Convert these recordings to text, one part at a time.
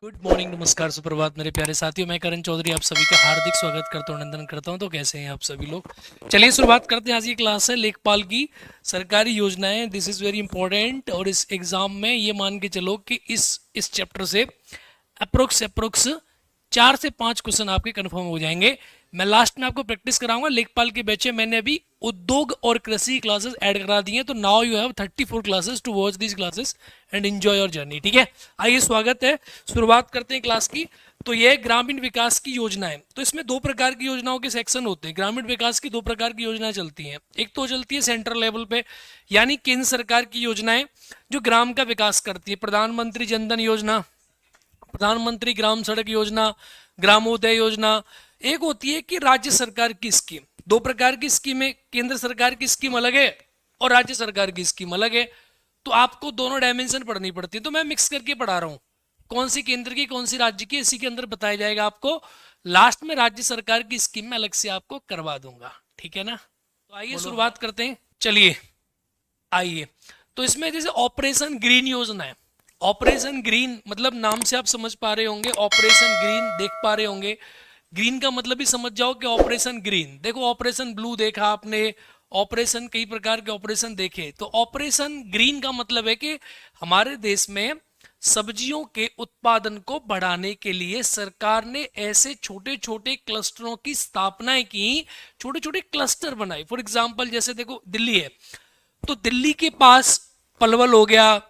Good morning, नमस्कार, सुप्रभात मेरे प्यारे साथियों। मैं करण चौधरी आप सभी का हार्दिक स्वागत करता हूँ, अभिनंदन करता हूँ। तो कैसे हैं आप सभी लोग? चलिए शुरुआत करते हैं। आज की क्लास है लेखपाल की सरकारी योजनाएं। This is very important. और इस एग्जाम में ये मान के चलो कि इस चैप्टर से अप्रोक्स 4 से 5 क्वेश्चन आपके कंफर्म हो जाएंगे। मैं लास्ट में आपको प्रैक्टिस कराऊंगा। लेखपाल के बैच में मैंने अभी उद्योग और कृषि क्लासेस ऐड करा दी हैं, तो now you have 34 classes to watch these classes and enjoy your journey. ठीक है, आइए स्वागत है। शुरुआत करते हैं क्लास की। तो यह ग्रामीण विकास की योजना है। तो इसमें दो प्रकार की योजनाओं के सेक्शन होते हैं। ग्रामीण विकास की दो प्रकार की योजनाएं चलती हैं। एक तो चलती है सेंट्रल लेवल पे, यानी केंद्र सरकार की योजनाएं जो ग्राम का विकास करती है। प्रधानमंत्री जनधन योजना, प्रधानमंत्री ग्राम सड़क योजना, ग्रामोदय योजना। एक होती है कि राज्य सरकार की स्कीम। दो प्रकार की स्कीम है। केंद्र सरकार की स्कीम अलग है और राज्य सरकार की स्कीम अलग है। तो आपको दोनों डायमेंशन पढ़नी पड़ती है। तो मैं मिक्स करके पढ़ा रहा हूँ, कौन सी केंद्र की कौन सी राज्य की, इसी के अंदर बताया जाएगा आपको। लास्ट में राज्य सरकार की स्कीम में अलग से आपको करवा दूंगा। ठीक है ना? तो आइए शुरुआत करते हैं। चलिए आइए। तो इसमें जैसे ऑपरेशन ग्रीन योजना है। ऑपरेशन ग्रीन मतलब नाम से आप समझ पा रहे होंगे, ऑपरेशन ग्रीन देख पा रहे होंगे। ग्रीन का मतलब भी समझ जाओ कि ऑपरेशन ग्रीन। देखो ऑपरेशन ब्लू देखा आपने, ऑपरेशन कई प्रकार के ऑपरेशन देखे। तो ऑपरेशन ग्रीन का मतलब है कि हमारे देश में सब्जियों के उत्पादन को बढ़ाने के लिए सरकार ने ऐसे छोटे छोटे क्लस्टरों की स्थापना की, छोटे छोटे क्लस्टर बनाए। फॉर एग्जाम्पल जैसे देखो दिल्ली है, तो दिल्ली के पास पलवल हो गया,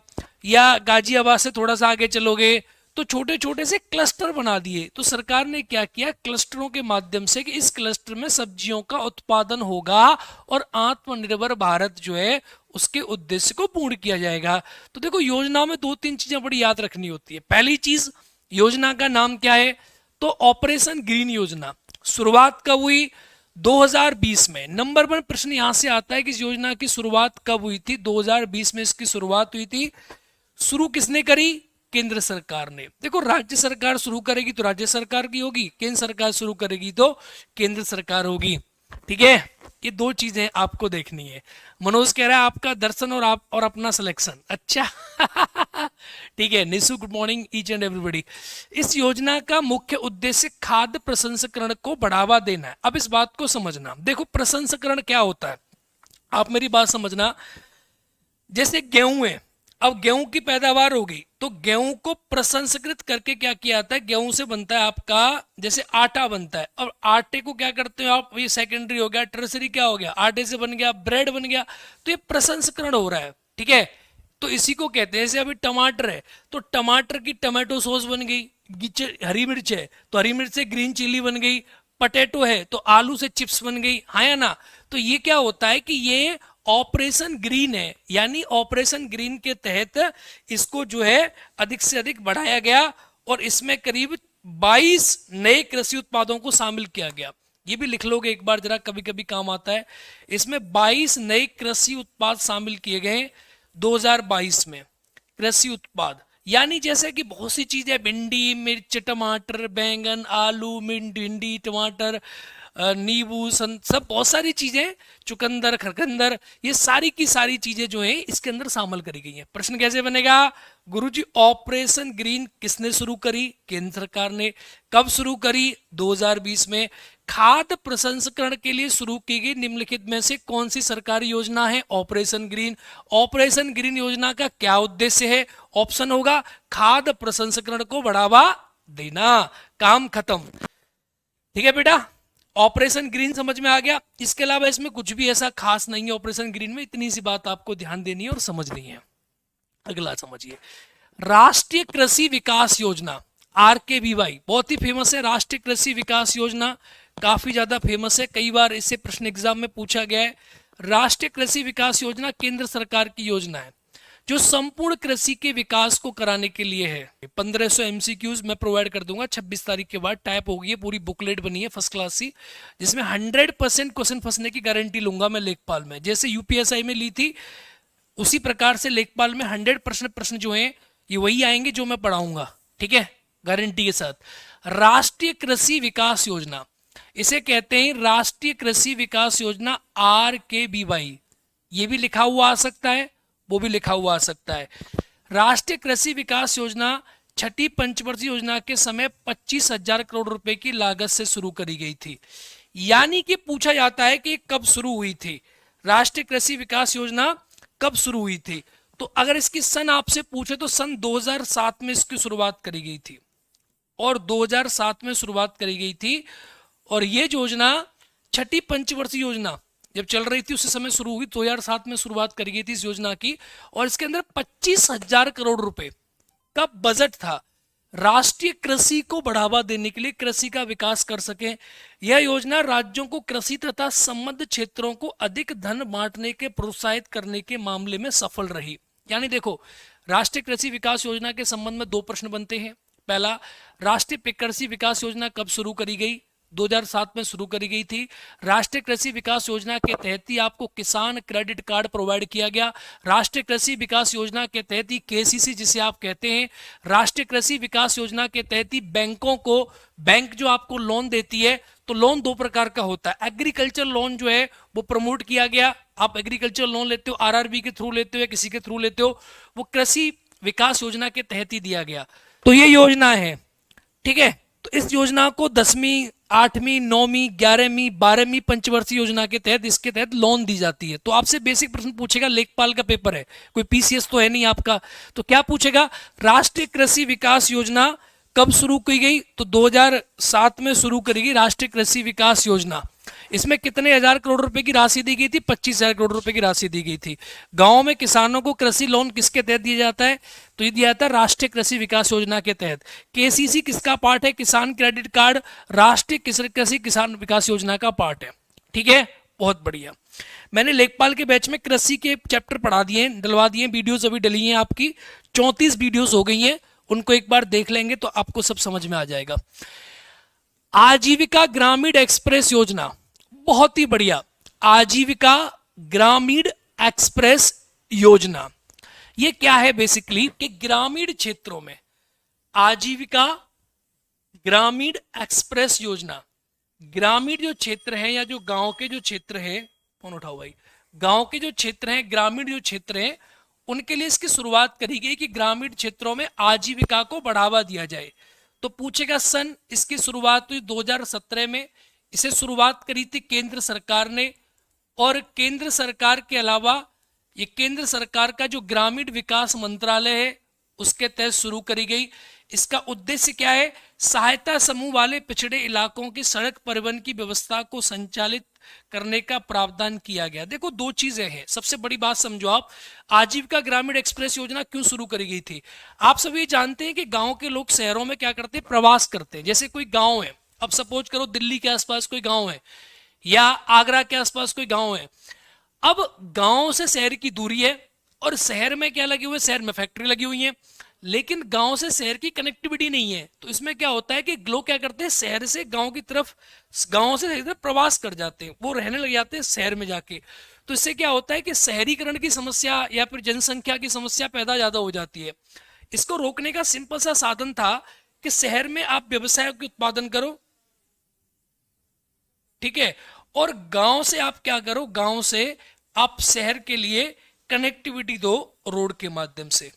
या गाजियाबाद से थोड़ा सा आगे चलोगे तो छोटे छोटे से क्लस्टर बना दिए। तो सरकार ने क्या किया, क्लस्टरों के माध्यम से कि इस क्लस्टर में सब्जियों का उत्पादन होगा और आत्मनिर्भर भारत जो है उसके उद्देश्य को पूर्ण किया जाएगा। तो देखो योजना में दो तीन चीजें बड़ी याद रखनी होती है। पहली चीज, योजना का नाम क्या है? तो ऑपरेशन ग्रीन योजना। शुरुआत कब हुई? 2020 में। नंबर 1 प्रश्न यहां से आता है कि इस योजना की शुरुआत कब हुई थी? 2020 में इसकी शुरुआत हुई थी। शुरू किसने करी? केंद्र सरकार ने। देखो राज्य सरकार शुरू करेगी तो राज्य सरकार की होगी, केंद्र सरकार शुरू करेगी तो केंद्र सरकार होगी। ठीक है, ये दो चीजें आपको देखनी है। मनोज कह रहा है आपका दर्शन और आप और अपना सिलेक्शन। अच्छा ठीक है Nishu, good morning each and everybody. इस योजना का मुख्य उद्देश्य खाद्य प्रसंस्करण को बढ़ावा देना है। अब इस बात को समझना। देखो प्रसंस्करण क्या होता है, आप मेरी बात समझना। जैसे गेहूं है, अब गेहूं की पैदावार हो गई तो गेहूं को प्रसंस्कृत करके क्या किया जाता है? गेहूं से बनता है आपका जैसे आटा बनता है। और आटे को क्या करते हो आप? ये सेकेंडरी हो गया, टर्सरी क्या हो गया? आटे से बन गया ब्रेड बन गया। तो ये प्रसंस्करण हो रहा है। ठीक है, तो इसी को कहते हैं। जैसे अभी टमाटर है तो टमाटर की टमाटो सॉस बन गई। हरी मिर्च है तो हरी मिर्च से ग्रीन चिली बन गई। पटेटो है तो आलू से चिप्स बन गई। हाँ या ना? तो ये क्या होता है कि ये ऑपरेशन ग्रीन है, यानी ऑपरेशन ग्रीन के तहत इसको जो है अधिक से अधिक बढ़ाया गया और इसमें करीब 22 नए कृषि उत्पादों को शामिल किया गया। ये भी लिख लोगे एक बार जरा, कभी कभी काम आता है। इसमें 22 नए कृषि उत्पाद शामिल किए गए 2022 में। कृषि उत्पाद यानी जैसे कि बहुत सी चीजें, भिंडी, मिर्च, टमाटर, बैंगन, आलू, भिंडी, टमाटर, नींबू, सब बहुत सारी चीजें, चुकंदर, खरकंदर, ये सारी की सारी चीजें जो है इसके अंदर शामिल करी गई हैं। प्रश्न कैसे बनेगा? गुरुजी ऑपरेशन ग्रीन किसने शुरू करी? केंद्र सरकार ने। कब शुरू करी? 2020 में। खाद्य प्रसंस्करण के लिए शुरू की गई निम्नलिखित में से कौन सी सरकारी योजना है? Operation green. ऑपरेशन ग्रीन योजना का क्या उद्देश्य है? ऑप्शन होगा खाद्य प्रसंस्करण को बढ़ावा देना। काम खत्म। ठीक है बेटा, ऑपरेशन ग्रीन समझ में आ गया। इसके अलावा इसमें कुछ भी ऐसा खास नहीं है ऑपरेशन ग्रीन में। इतनी सी बात आपको ध्यान देनी है और समझनी है। अगला समझिए, राष्ट्रीय कृषि विकास योजना, RKVY, बहुत ही फेमस है। राष्ट्रीय कृषि विकास योजना काफी ज्यादा फेमस है, कई बार इससे प्रश्न एग्जाम में पूछा गया है। राष्ट्रीय कृषि विकास योजना केंद्र सरकार की योजना है जो संपूर्ण कृषि के विकास को कराने के लिए है। 1500 MCQs मैं प्रोवाइड कर दूंगा 26 तारीख के बाद। टाइप हो गई है, पूरी बुकलेट बनी है फर्स्ट क्लास सी, जिसमें 100% क्वेश्चन फंसने की गारंटी लूंगा मैं लेखपाल में। जैसे UPSI में ली थी उसी प्रकार से लेखपाल में 100% प्रश्न जो है ये वही आएंगे जो मैं पढ़ाऊंगा। ठीक है, गारंटी के साथ। राष्ट्रीय कृषि विकास योजना, इसे कहते हैं राष्ट्रीय कृषि विकास योजना, RKVY। ये भी लिखा हुआ आ सकता है, वो भी लिखा हुआ आ सकता है। राष्ट्रीय कृषि विकास योजना छठी पंचवर्षीय योजना के समय 25,000 करोड़ रुपए की लागत से शुरू करी गई थी। यानी कि पूछा जाता है कि कब शुरू हुई थी, राष्ट्रीय कृषि विकास योजना कब शुरू हुई थी। तो अगर इसकी सन आपसे पूछे तो सन 2007 में इसकी शुरुआत करी गई थी, और 2007 में शुरुआत करी गई थी। और ये योजना छठी पंचवर्षीय योजना जब चल रही थी उसी समय शुरू हुई, 2007 में शुरुआत करी गई थी इस योजना की। और इसके अंदर 25,000 करोड़ रुपए का बजट था, राष्ट्रीय कृषि को बढ़ावा देने के लिए, कृषि का विकास कर सके। यह योजना राज्यों को कृषि तथा संबद्ध क्षेत्रों को अधिक धन बांटने के प्रोत्साहित करने के मामले में सफल रही। यानी देखो, राष्ट्रीय कृषि विकास योजना के संबंध में दो प्रश्न बनते हैं। पहला, राष्ट्रीय कृषि विकास योजना कब शुरू करी गई? 2007 में शुरू करी गई थी। राष्ट्रीय कृषि विकास योजना के तहत ही आपको किसान क्रेडिट कार्ड प्रोवाइड किया गया। राष्ट्रीय कृषि विकास योजना के तहत ही केसीसी जिसे आप कहते हैं, राष्ट्रीय कृषि विकास योजना के तहत ही बैंकों को, बैंक जो आपको लोन देती है, तो लोन दो प्रकार का होता है। एग्रीकल्चर लोन जो है वो प्रमोट किया गया। आप एग्रीकल्चर लोन लेते हो, आरआरबी के थ्रू लेते हो या किसी के थ्रू लेते हो, वो कृषि विकास योजना के तहत ही दिया गया। तो ये योजना है, ठीक है। तो इस योजना को 10वीं, 8वीं, 9वीं, 11वीं, 12वीं पंचवर्षीय योजना के तहत, इसके तहत लोन दी जाती है। तो आपसे बेसिक प्रश्न पूछेगा, लेखपाल का पेपर है, कोई पीसीएस तो है नहीं आपका, तो क्या पूछेगा, राष्ट्रीय कृषि विकास योजना कब शुरू की गई? तो 2007 में शुरू करी गई राष्ट्रीय कृषि विकास योजना। इसमें कितने हजार करोड़ रुपए की राशि दी गई थी? 25,000 करोड़ रुपए की राशि दी गई थी। गांव में किसानों को कृषि लोन किसके तहत दिया जाता है? तो ये दिया जाता है राष्ट्रीय कृषि विकास योजना के तहत। केसीसी किसका पार्ट है? किसान क्रेडिट कार्ड राष्ट्रीय कृषि किसान विकास योजना का पार्ट है, ठीक है। बहुत बढ़िया। मैंने लेखपाल के बैच में कृषि के चैप्टर पढ़ा दिए, डलवा दिए, वीडियोस अभी डली हैं आपकी, 34 वीडियोस हो गई हैं, उनको एक बार देख लेंगे तो आपको सब समझ में आ जाएगा। आजीविका ग्रामीण एक्सप्रेस योजना, बहुत ही बढ़िया। आजीविका ग्रामीण एक्सप्रेस योजना, ये क्या है बेसिकली कि ग्रामीण क्षेत्रों में आजीविका ग्रामीण एक्सप्रेस योजना, ग्रामीण जो क्षेत्र है या जो गांव के जो क्षेत्र है, फोन उठाओ भाई, गांव के जो क्षेत्र हैं, ग्रामीण जो क्षेत्र हैं, उनके लिए इसकी शुरुआत करी गई कि ग्रामीण क्षेत्रों में आजीविका को बढ़ावा दिया जाए। तो पूछेगा सन, इसकी शुरुआत हुई 2017 में। इसे शुरुआत करी थी केंद्र सरकार ने, और केंद्र सरकार के अलावा ये केंद्र सरकार का जो ग्रामीण विकास मंत्रालय है उसके तहत शुरू करी गई। इसका उद्देश्य क्या है? सहायता समूह वाले पिछड़े इलाकों की सड़क परिवहन की व्यवस्था को संचालित करने का प्रावधान किया गया। देखो, दो चीजें हैं, सबसे बड़ी बात समझो आप, आजीविका ग्रामीण एक्सप्रेस योजना क्यों शुरू करी गई थी? आप सभी जानते हैं कि गांव के लोग शहरों में क्या करते हैं? प्रवास करते हैं। जैसे कोई गांव है, अब सपोज करो दिल्ली के आसपास कोई गांव है या आगरा के आसपास कोई गांव है। अब गांव से शहर की दूरी है, और शहर में क्या लगे हुए? शहर में फैक्ट्री लगी हुई है, लेकिन गांव से शहर की कनेक्टिविटी नहीं है। तो इसमें क्या होता है कि लोग क्या करते हैं, शहर से गांव की तरफ, गांव से शहर की तरफ प्रवास कर जाते हैं, वो रहने लग जाते हैं शहर में जाके। तो इससे क्या होता है कि शहरीकरण की समस्या या फिर जनसंख्या की समस्या पैदा ज्यादा हो जाती है। इसको रोकने का सिंपल सा साधन था कि शहर में आप व्यवसाय के उत्पादन करो, ठीक है, और गांव से आप क्या करो, गांव से आप शहर के लिए कनेक्टिविटी दो रोड के माध्यम से।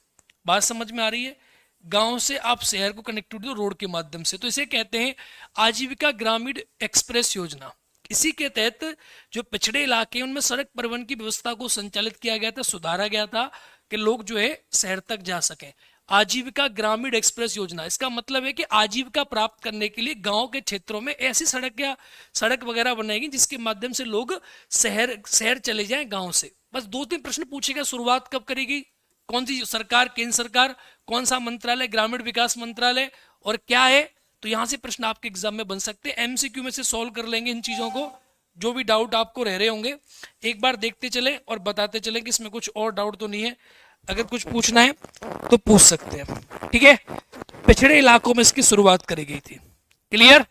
बात समझ में आ रही है? गांव से आप शहर को कनेक्टिविटी दो रोड के माध्यम से। तो इसे कहते हैं आजीविका ग्रामीण एक्सप्रेस योजना। इसी के तहत जो पिछड़े इलाके हैं उनमें सड़क परिवहन की व्यवस्था को संचालित किया गया था, सुधारा गया था कि लोग जो है शहर तक जा सकें। आजीविका ग्रामीण एक्सप्रेस योजना, इसका मतलब है कि आजीविका प्राप्त करने के लिए गांव के क्षेत्रों में ऐसी सड़क वगैरह बनाएगी जिसके माध्यम से लोग शहर चले जाएं गांव से। बस दो तीन प्रश्न पूछेगा, शुरुआत कब करेगी, कौन सी सरकार, केंद्र सरकार, कौन सा मंत्रालय, ग्रामीण विकास मंत्रालय, और क्या है। तो यहां से प्रश्न आपके एग्जाम में बन सकते हैं। एमसीक्यू में से सॉल्व कर लेंगे इन चीजों को, जो भी डाउट आपको रह रहे होंगे एक बार देखते चले और बताते चले कि इसमें कुछ और डाउट तो नहीं है। अगर कुछ पूछना है तो पूछ सकते हैं, ठीक है। पिछड़े इलाकों में इसकी शुरुआत करी गई थी, क्लियर।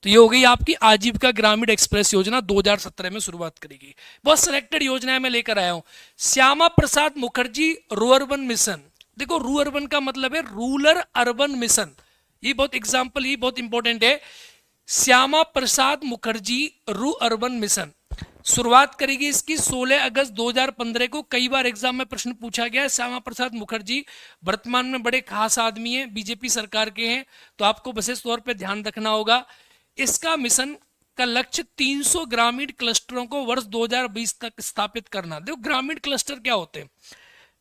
तो ये हो गई आपकी आजीविका ग्रामीण एक्सप्रेस योजना, 2017 में शुरुआत करी गई। बहुत सिलेक्टेड योजनाएं मैं लेकर आया हूं। श्यामा प्रसाद मुखर्जी रूअर्बन मिशन, देखो रूअर्बन का मतलब है रूरल अर्बन मिशन, ये बहुत एग्जाम्पल, ये बहुत इंपॉर्टेंट है। श्यामा प्रसाद मुखर्जी रूअर्बन मिशन, शुरुआत करेगी इसकी 16 अगस्त 2015 को। कई बार एग्जाम में प्रश्न पूछा गया है। श्यामा प्रसाद मुखर्जी वर्तमान में बड़े खास आदमी हैं, बीजेपी सरकार के हैं, तो आपको विशेष तौर पे ध्यान रखना होगा। इसका मिशन का लक्ष्य 300 ग्रामीण क्लस्टरों को वर्ष 2020 तक स्थापित करना। देखो ग्रामीण क्लस्टर क्या होते हैं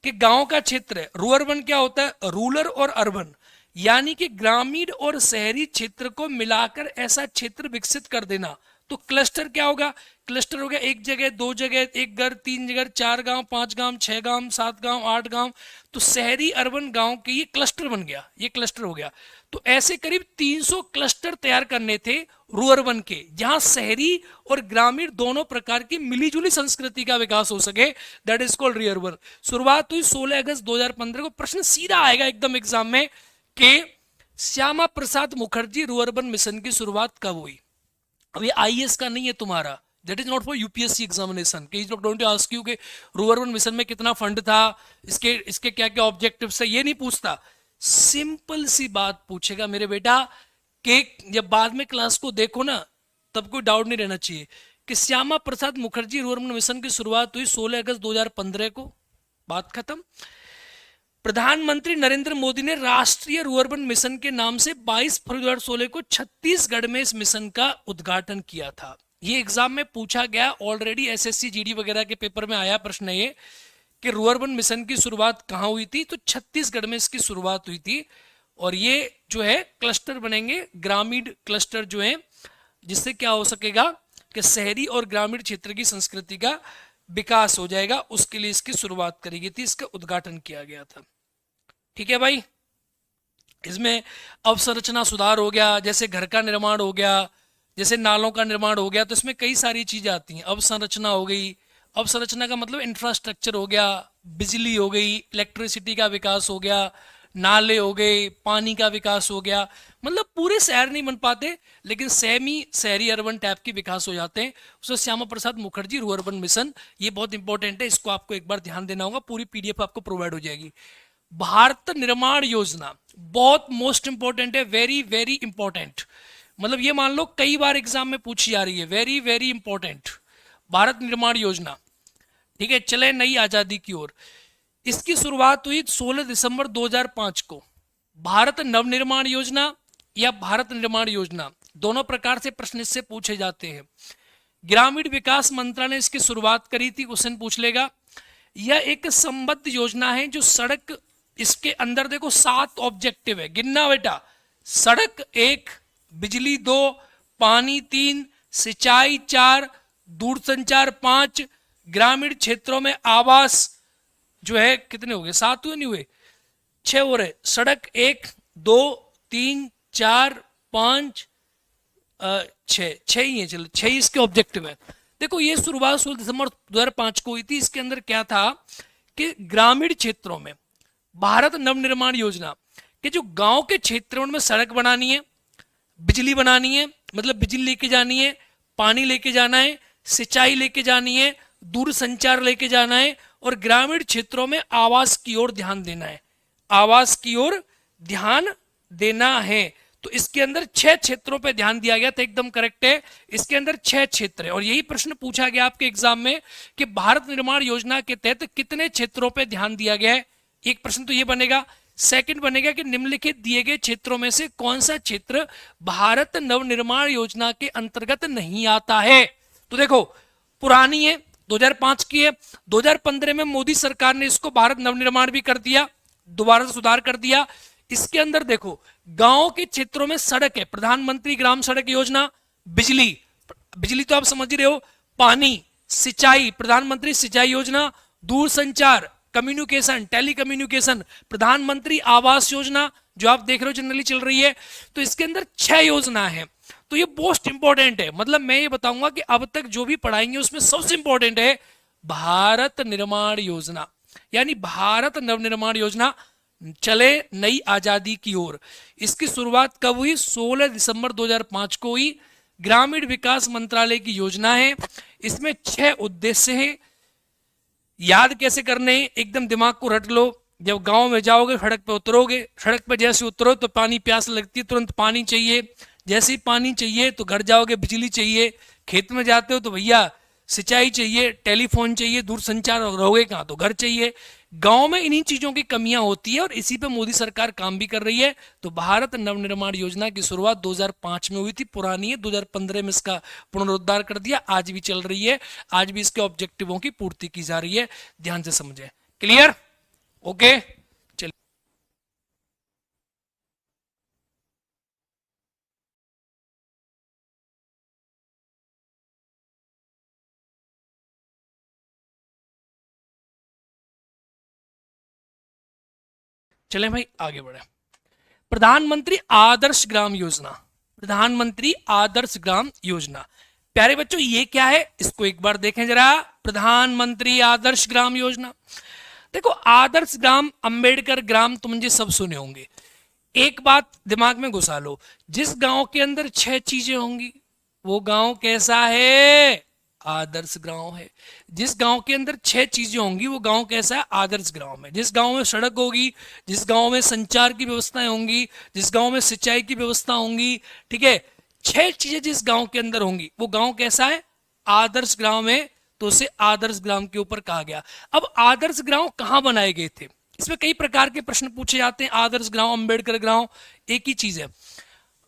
कि गांव का क्षेत्र है। रूअर्बन क्या होता है, रूरल और अर्बन, यानी कि ग्रामीण और शहरी क्षेत्र को मिलाकर ऐसा क्षेत्र विकसित कर देना। तो क्लस्टर क्या होगा, क्लस्टर हो गया एक जगह, दो जगह, एक घर, तीन जगह, 4 गांव, 5 गांव, 6 गांव, 7 गांव, 8 गांव। तो शहरी अर्बन गांव के ये क्लस्टर बन गया, ये क्लस्टर हो गया। तो ऐसे करीब 300 क्लस्टर तैयार करने थे रूअर्बन के, जहां शहरी और ग्रामीण दोनों प्रकार की मिलीजुली संस्कृति का विकास हो सके। That is called rurban. शुरुआत हुई 16 अगस्त 2015 को। प्रश्न सीधा आएगा एकदम एग्जाम में कि श्यामा प्रसाद मुखर्जी रूअर्बन मिशन की शुरुआत कब हुई। अब ये आईएएस का नहीं है तुम्हारा, that is not for UPSC examination. कई लोग डोंट आस्क यू कि रूअर्बन मिशन में कितना फंड था, इसके क्या क्या ऑब्जेक्टिव्स है, ये नहीं पूछता। सिंपल सी बात पूछेगा मेरे बेटा कि जब बाद में क्लास को देखो ना तब कोई डाउट नहीं रहना चाहिए कि श्यामा प्रसाद मुखर्जी रूअर्बन मिशन की शुरुआत हुई 16 अगस्त 2015 को। बात खत्म। प्रधानमंत्री नरेंद्र मोदी ने राष्ट्रीय रूअर्बन मिशन के नाम से 22 फरवरी 2016 को छत्तीसगढ़ में इस मिशन का उद्घाटन किया था। ये एग्जाम में पूछा गया, ऑलरेडी एसएससी जीडी वगैरह के पेपर में आया प्रश्न ये कि रूअर्बन मिशन की शुरुआत कहाँ हुई थी, तो छत्तीसगढ़ में इसकी शुरुआत हुई थी। और ये जो है क्लस्टर बनेंगे, ग्रामीण क्लस्टर जो है, जिससे क्या हो सकेगा कि शहरी और ग्रामीण क्षेत्र की संस्कृति का विकास हो जाएगा। उसके लिए इसकी शुरुआत करी गई थी, इसका उद्घाटन किया गया था। ठीक है भाई। इसमें अवसंरचना सुधार हो गया, जैसे घर का निर्माण हो गया, जैसे नालों का निर्माण हो गया, तो इसमें कई सारी चीजें आती हैं। अवसंरचना हो गई, अवसंरचना का मतलब इंफ्रास्ट्रक्चर हो गया, बिजली हो गई, इलेक्ट्रिसिटी का विकास हो गया, नाले हो गए, पानी का विकास हो गया। मतलब पूरे शहर नहीं बन पाते लेकिन सेमी शहरी अर्बन टाइप के विकास हो जाते हैं। उसमें श्यामा प्रसाद मुखर्जी रूअर्बन मिशन, ये बहुत इंपॉर्टेंट है, इसको आपको एक बार ध्यान देना होगा। पूरी पीडीएफ आपको प्रोवाइड हो जाएगी। भारत निर्माण योजना बहुत मोस्ट इंपॉर्टेंट है, वेरी वेरी इंपॉर्टेंट। मतलब ये मान लो कई बार एग्जाम में पूछी जा रही है, वेरी वेरी इंपॉर्टेंट। भारत निर्माण योजना, ठीक है। चले नई आजादी की ओर। इसकी शुरुआत हुई 16 दिसंबर 2005 को। भारत नवनिर्माण योजना या भारत निर्माण योजना, दोनों प्रकार से प्रश्न इससे पूछे जाते हैं। ग्रामीण विकास मंत्रालय ने इसकी शुरुआत करी थी, क्वेश्चन पूछ लेगा। यह एक संबद्ध योजना है जो सड़क, इसके अंदर देखो 7 ऑब्जेक्टिव है, गिनना बेटा। सड़क 1, बिजली 2, पानी 3, सिंचाई 4, दूरसंचार 5, ग्रामीण क्षेत्रों में आवास जो है कितने हो गए, 7 हुए नहीं हुए, 6 हो रहे। सड़क 1, 2, 3, 4, 5, 6 ही है, चलो 6 इसके ऑब्जेक्टिव है। देखो ये शुरुआत 16 दिसंबर 2005 को हुई थी। इसके अंदर क्या था कि ग्रामीण क्षेत्रों में भारत नवनिर्माण योजना के जो गांव के क्षेत्रों में सड़क बनानी है, बिजली बनानी है, मतलब बिजली लेके जानी है, पानी लेके जाना है, सिंचाई लेके जानी है, दूरसंचार लेके जाना है, और ग्रामीण क्षेत्रों में आवास की ओर ध्यान देना है, आवास की ओर ध्यान देना है। तो इसके अंदर 6 क्षेत्रों पे ध्यान दिया गया था, एकदम करेक्ट है। इसके अंदर 6 क्षेत्र है और यही प्रश्न पूछा गया आपके एग्जाम में कि भारत निर्माण योजना के तहत कितने क्षेत्रों पे ध्यान दिया गया है। एक प्रश्न तो ये बनेगा। सेकंड बनेगा कि निम्नलिखित दिए गए क्षेत्रों में से कौन सा क्षेत्र भारत नवनिर्माण योजना के अंतर्गत नहीं आता है। तो देखो पुरानी है, 2005 की है, 2015 में मोदी सरकार ने इसको भारत नवनिर्माण भी कर दिया, दोबारा सुधार कर दिया। इसके अंदर देखो गांव के क्षेत्रों में सड़क है, प्रधानमंत्री ग्राम सड़क योजना, बिजली, बिजली तो आप समझ ही रहे हो, पानी, सिंचाई, प्रधानमंत्री सिंचाई योजना, दूरसंचार, कम्युनिकेशन, टेलीकम्युनिकेशन, प्रधानमंत्री आवास योजना जो आप देख रहे हो जनरली चल रही है। तो इसके अंदर 6 योजना है। तो ये मोस्ट इंपॉर्टेंट है। मतलब मैं ये बताऊंगा कि अब तक जो भी पढ़ाएंगे उसमें सबसे इंपॉर्टेंट है भारत निर्माण योजना, यानी भारत नवनिर्माण योजना, चले नई आजादी की ओर। इसकी शुरुआत कब हुई? 16 दिसंबर 2005 को हुई। ग्रामीण विकास मंत्रालय की योजना है। इसमें 6 उद्देश्य हैं। याद कैसे करने हैं? एकदम दिमाग को रट लो। जब गांव में जाओगे, सड़क पे उतरोगे, सड़क पे जैसे उतरो तो पानी प्यास लगती है, तुरंत पानी चाहिए। जैसे ही पानी चाहिए तो घर जाओगे, बिजली चाहिए। खेत में जाते हो तो भैया सिंचाई चाहिए, टेलीफोन चाहिए, दूरसंचार, रहोगे कहाँ तो घर चाहिए। गांव में इन्हीं चीजों की कमियां होती है और इसी पे मोदी सरकार काम भी कर रही है। तो भारत नवनिर्माण योजना की शुरुआत 2005 में हुई थी, पुरानी है, 2015 में इसका पुनरुद्धार कर दिया, आज भी चल रही है, आज भी इसके ऑब्जेक्टिवों की पूर्ति की जा रही है। ध्यान से समझें। क्लियर? ओके, चलिए। चलें भाई आगे बढ़े। प्रधानमंत्री आदर्श ग्राम योजना, प्रधानमंत्री आदर्श ग्राम योजना, प्यारे बच्चों ये क्या है, इसको एक बार देखें जरा। प्रधानमंत्री आदर्श ग्राम योजना, देखो आदर्श ग्राम, अंबेडकर ग्राम तो मुझे सब सुने होंगे। एक बात दिमाग में घुसा लो, जिस गांव के अंदर 6 चीजें होंगी वो गांव कैसा है, आदर्श गांव है। जिस गांव के अंदर 6 चीजें होंगी वो गांव कैसा है, आदर्श गांव है। जिस गांव में सड़क होगी, जिस गांव में संचार की व्यवस्थाएं होंगी, जिस गांव में सिंचाई की व्यवस्था होंगी, ठीक है, 6 चीजें जिस गांव के अंदर होंगी वो गांव कैसा है, आदर्श ग्राम है। तो उसे आदर्श ग्राम के ऊपर कहा गया। अब आदर्श ग्राम कहां बनाए गए थे, इसमें कई प्रकार के प्रश्न पूछे जाते हैं। आदर्श ग्राम, अंबेडकर ग्राम, एक ही चीज है।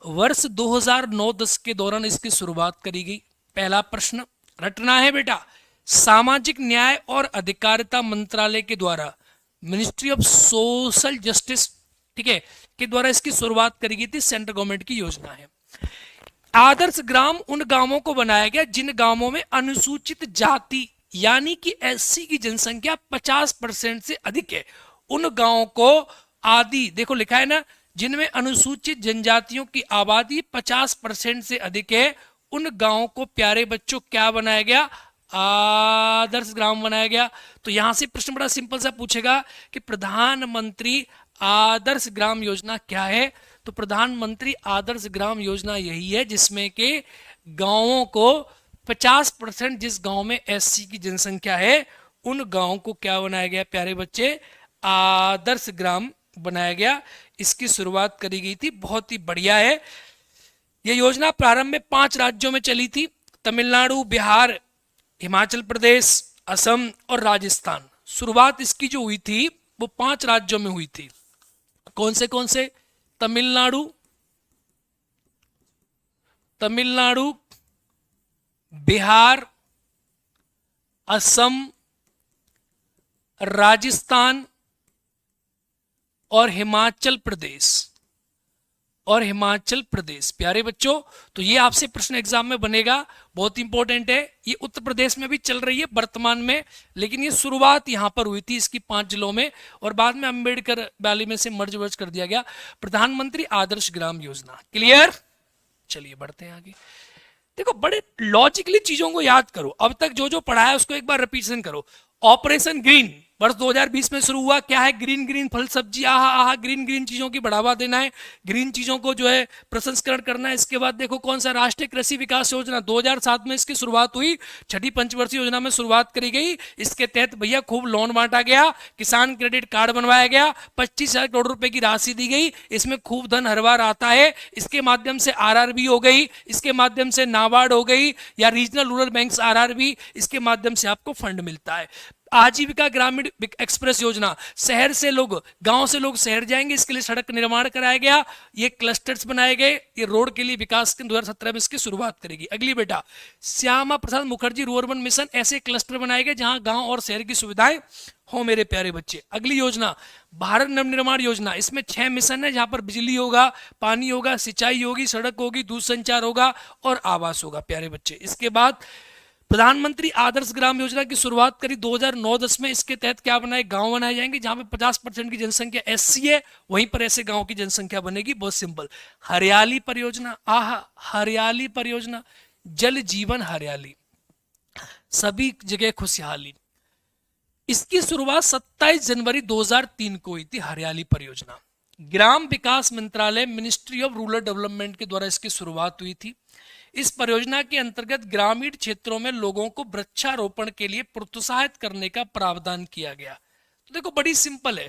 वर्ष 2009-10 के दौरान इसकी शुरुआत करी गई। पहला प्रश्न रटना है बेटा, सामाजिक न्याय और अधिकारिता मंत्रालय के द्वारा, मिनिस्ट्री ऑफ सोशल जस्टिस, ठीक है, के द्वारा इसकी शुरुआत करी गई थी। सेंट्रल गवर्नमेंट की योजना है। आदर्श ग्राम उन गांवों को बनाया गया जिन गांवों में अनुसूचित जाति यानी कि एससी की जनसंख्या 50% से अधिक है। उन गांवों को आदि, देखो लिखा है ना, जिनमें अनुसूचित जनजातियों की आबादी 50% से अधिक है, उन गांवों को प्यारे बच्चों क्या बनाया गया, आदर्श ग्राम बनाया गया। तो यहां से प्रश्न बड़ा सिंपल सा पूछेगा कि प्रधानमंत्री आदर्श ग्राम योजना क्या है। तो प्रधानमंत्री आदर्श ग्राम योजना यही है जिसमें के गांवों को 50%, जिस गांव में एससी की जनसंख्या है उन गांवों को क्या बनाया गया प्यारे बच्चे, आदर्श ग्राम बनाया गया। इसकी शुरुआत करी गई थी, बहुत ही बढ़िया है। यह योजना प्रारंभ में 5 राज्यों में चली थी, तमिलनाडु, बिहार, हिमाचल प्रदेश, असम और राजस्थान। शुरुआत इसकी जो हुई थी वो 5 राज्यों में हुई थी। कौन से? तमिलनाडु, तमिलनाडु, बिहार, असम, राजस्थान और हिमाचल प्रदेश, और हिमाचल प्रदेश। प्यारे बच्चों, तो ये आपसे प्रश्न एग्जाम में बनेगा, बहुत इंपॉर्टेंट है। ये उत्तर प्रदेश में भी चल रही है वर्तमान में, लेकिन ये शुरुआत यहां पर हुई थी इसकी 5 जिलों में, और बाद में अंबेडकर वैली में से मर्ज वर्ज कर दिया गया। प्रधानमंत्री आदर्श ग्राम योजना, क्लियर? चलिए बढ़ते हैं आगे। देखो बड़े लॉजिकली चीजों को याद करो, अब तक जो जो पढ़ा है उसको एक बार रिपीटेशन करो। ऑपरेशन ग्रीन वर्ष 2020 में शुरू हुआ। क्या है? ग्रीन ग्रीन फल सब्जी, आहा आहा, ग्रीन ग्रीन चीजों की बढ़ावा देना है, ग्रीन चीजों को जो है प्रसंस्करण करना है। इसके बाद देखो कौन सा, राष्ट्रीय कृषि विकास योजना 2007 में इसकी शुरुआत हुई। छठी पंचवर्षीय योजना में शुरुआत करी गई। इसके तहत भैया खूब लोन बांटा गया, किसान क्रेडिट कार्ड बनवाया गया, 25,000 करोड़ रुपए की राशि दी गई। इसमें खूब धन हर बार आता है। इसके माध्यम से आरआरबी हो गई, इसके माध्यम से नाबार्ड हो गई, या रीजनल रूरल बैंक्स आरआरबी, इसके माध्यम से आपको फंड मिलता है। आजीविका ग्रामीण एक्सप्रेस योजना, शहर से लोग, गांव से लोग शहर जाएंगे, इसके लिए सड़क निर्माण कराया गया। ये क्लस्टर्स बनाए गए, ये रोड के लिए विकास के 2017 में इसकी शुरुआत करेगी। अगली बेटा, श्यामा प्रसाद मुखर्जी रूअर्बन मिशन, ऐसे क्लस्टर बनाए गए जहां गांव और शहर की सुविधाएं हो मेरे प्यारे बच्चे। अगली योजना भारत नवनिर्माण योजना, इसमें 6 मिशन है जहां पर बिजली होगा, पानी होगा, सिंचाई होगी, सड़क होगी, दूरसंचार होगा और आवास होगा प्यारे बच्चे। इसके बाद प्रधानमंत्री आदर्श ग्राम योजना की शुरुआत करी 2009-10 में। इसके तहत क्या बनाए, गांव बनाए जाएंगे जहां पे 50% की जनसंख्या एससी है, वहीं पर ऐसे गांव की जनसंख्या बनेगी। बहुत सिंपल। हरियाली परियोजना, आहा, हरियाली परियोजना, जल जीवन हरियाली, सभी जगह खुशहाली। इसकी शुरुआत 27 जनवरी 2003 को हुई थी। हरियाली परियोजना ग्राम विकास मंत्रालय, मिनिस्ट्री ऑफ रूरल डेवलपमेंट के द्वारा इसकी शुरुआत हुई थी। इस परियोजना के अंतर्गत ग्रामीण क्षेत्रों में लोगों को वृक्षारोपण के लिए प्रोत्साहित करने का प्रावधान किया गया। तो देखो बड़ी सिंपल है,